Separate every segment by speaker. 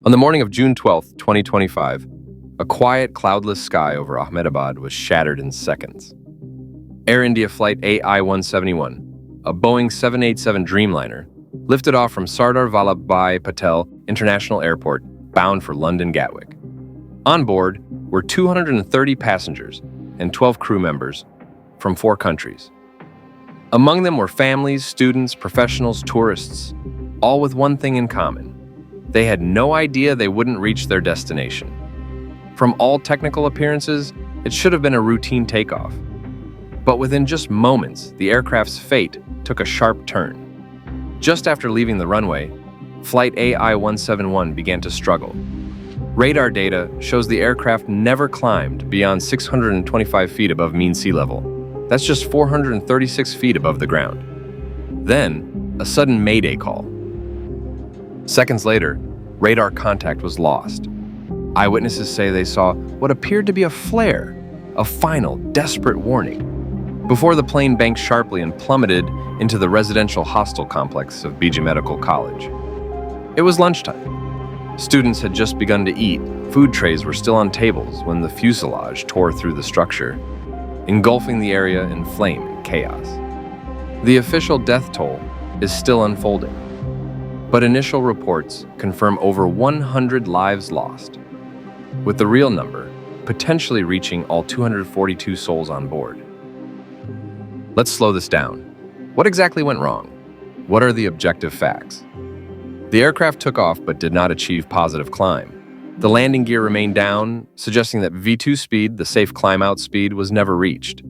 Speaker 1: On the morning of June 12, 2025, a quiet, cloudless sky over Ahmedabad was shattered in seconds. Air India Flight AI171, a Boeing 787 Dreamliner, lifted off from Sardar Vallabhbhai Patel International Airport, bound for London Gatwick. On board were 230 passengers and 12 crew members from 4 countries. Among them were families, students, professionals, tourists, all with one thing in common. They had no idea they wouldn't reach their destination. From all technical appearances, it should have been a routine takeoff. But within just moments, the aircraft's fate took a sharp turn. Just after leaving the runway, Flight AI171 began to struggle. Radar data shows the aircraft never climbed beyond 625 feet above mean sea level. That's just 436 feet above the ground. Then, a sudden Mayday call. Seconds later, radar contact was lost. Eyewitnesses say they saw what appeared to be a flare, a final, desperate warning, before the plane banked sharply and plummeted into the residential hostel complex of BG Medical College. It was lunchtime. Students had just begun to eat. Food trays were still on tables when the fuselage tore through the structure, engulfing the area in flame and chaos. The official death toll is still unfolding, but initial reports confirm over 100 lives lost, with the real number potentially reaching all 242 souls on board. Let's slow this down. What exactly went wrong? What are the objective facts? The aircraft took off but did not achieve positive climb. The landing gear remained down, suggesting that V2 speed, the safe climb-out speed, was never reached.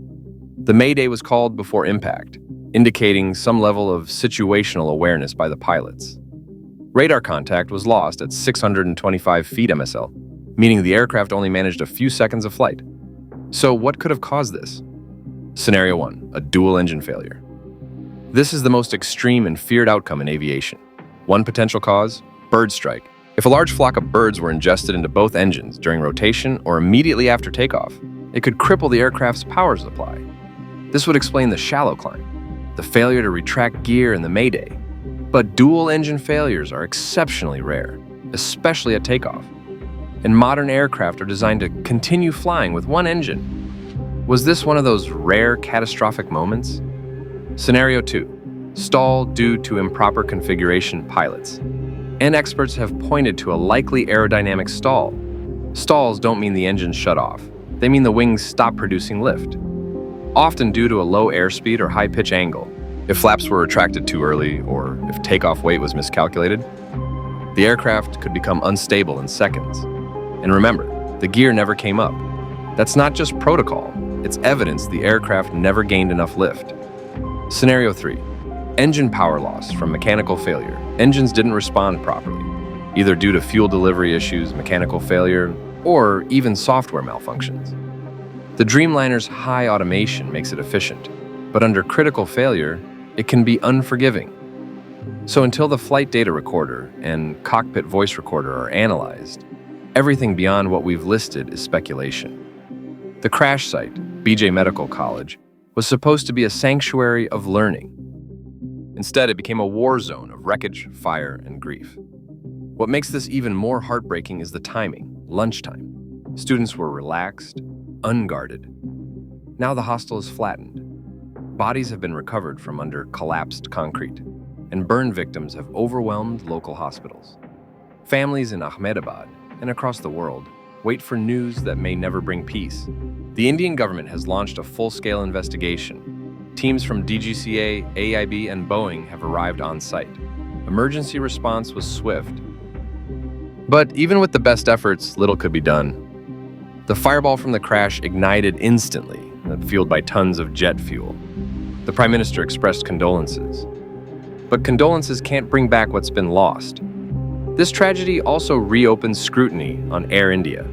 Speaker 1: The Mayday was called before impact, indicating some level of situational awareness by the pilots. Radar contact was lost at 625 feet MSL, meaning the aircraft only managed a few seconds of flight. So what could have caused this? Scenario 1, a dual engine failure. This is the most extreme and feared outcome in aviation. One potential cause, bird strike. If a large flock of birds were ingested into both engines during rotation or immediately after takeoff, it could cripple the aircraft's power supply. This would explain the shallow climb, the failure to retract gear in the Mayday. But dual engine failures are exceptionally rare, especially at takeoff. And modern aircraft are designed to continue flying with one engine. Was this one of those rare catastrophic moments? Scenario 2, stall due to improper configuration pilots. And experts have pointed to a likely aerodynamic stall. Stalls don't mean the engine shut off. They mean the wings stop producing lift, often due to a low airspeed or high pitch angle. If flaps were retracted too early, or if takeoff weight was miscalculated, the aircraft could become unstable in seconds. And remember, the gear never came up. That's not just protocol, it's evidence the aircraft never gained enough lift. Scenario 3, engine power loss from mechanical failure. Engines didn't respond properly, either due to fuel delivery issues, mechanical failure, or even software malfunctions. The Dreamliner's high automation makes it efficient, but under critical failure, it can be unforgiving. So until the flight data recorder and cockpit voice recorder are analyzed, everything beyond what we've listed is speculation. The crash site, BG Medical College, was supposed to be a sanctuary of learning. Instead, it became a war zone of wreckage, fire, and grief. What makes this even more heartbreaking is the timing, lunchtime. Students were relaxed, unguarded. Now the hostel is flattened. Bodies have been recovered from under collapsed concrete, and burn victims have overwhelmed local hospitals. Families in Ahmedabad and across the world wait for news that may never bring peace. The Indian government has launched a full-scale investigation. Teams from DGCA, AIB, and Boeing have arrived on site. Emergency response was swift. But even with the best efforts, little could be done. The fireball from the crash ignited instantly, fueled by tons of jet fuel. The Prime Minister expressed condolences. But condolences can't bring back what's been lost. This tragedy also reopens scrutiny on Air India.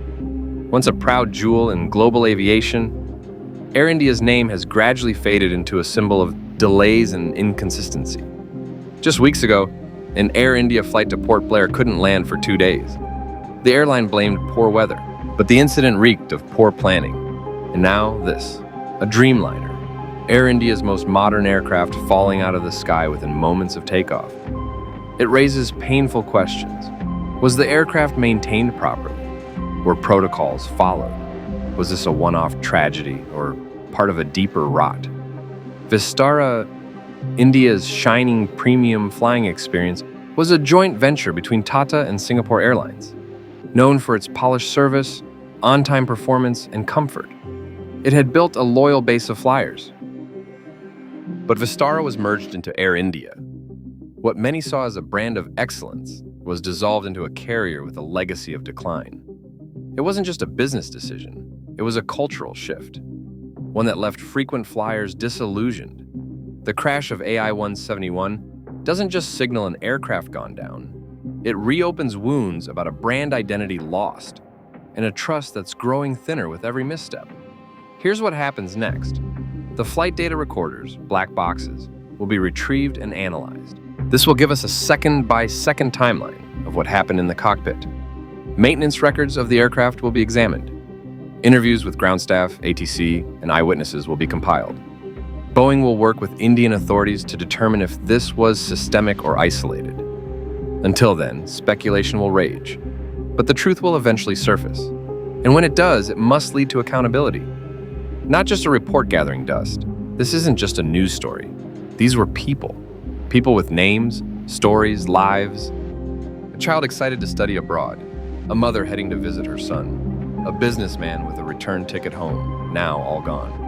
Speaker 1: Once a proud jewel in global aviation, Air India's name has gradually faded into a symbol of delays and inconsistency. Just weeks ago, an Air India flight to Port Blair couldn't land for 2 days. The airline blamed poor weather, but the incident reeked of poor planning. And now this, a Dreamliner, Air India's most modern aircraft falling out of the sky within moments of takeoff. It raises painful questions. Was the aircraft maintained properly? Were protocols followed? Was this a one-off tragedy or part of a deeper rot? Vistara, India's shining premium flying experience, was a joint venture between Tata and Singapore Airlines, known for its polished service, on-time performance, and comfort. It had built a loyal base of flyers. But Vistara was merged into Air India. What many saw as a brand of excellence was dissolved into a carrier with a legacy of decline. It wasn't just a business decision, it was a cultural shift, one that left frequent flyers disillusioned. The crash of AI171 doesn't just signal an aircraft gone down, it reopens wounds about a brand identity lost and a trust that's growing thinner with every misstep. Here's what happens next. The flight data recorders, black boxes, will be retrieved and analyzed. This will give us a second-by-second timeline of what happened in the cockpit. Maintenance records of the aircraft will be examined. Interviews with ground staff, ATC, and eyewitnesses will be compiled. Boeing will work with Indian authorities to determine if this was systemic or isolated. Until then, speculation will rage, but the truth will eventually surface. And when it does, it must lead to accountability. Not just a report gathering dust. This isn't just a news story. These were people. People with names, stories, lives. A child excited to study abroad. A mother heading to visit her son. A businessman with a return ticket home, now all gone.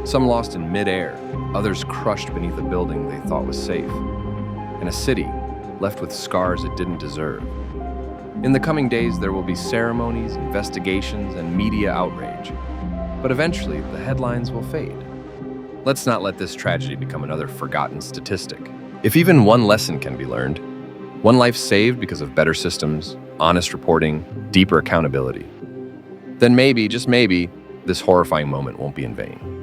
Speaker 1: Some lost in midair, others crushed beneath a building they thought was safe. And a city left with scars it didn't deserve. In the coming days, there will be ceremonies, investigations, and media outrage. But eventually, the headlines will fade. Let's not let this tragedy become another forgotten statistic. If even one lesson can be learned, one life saved because of better systems, honest reporting, deeper accountability, then maybe, just maybe, this horrifying moment won't be in vain.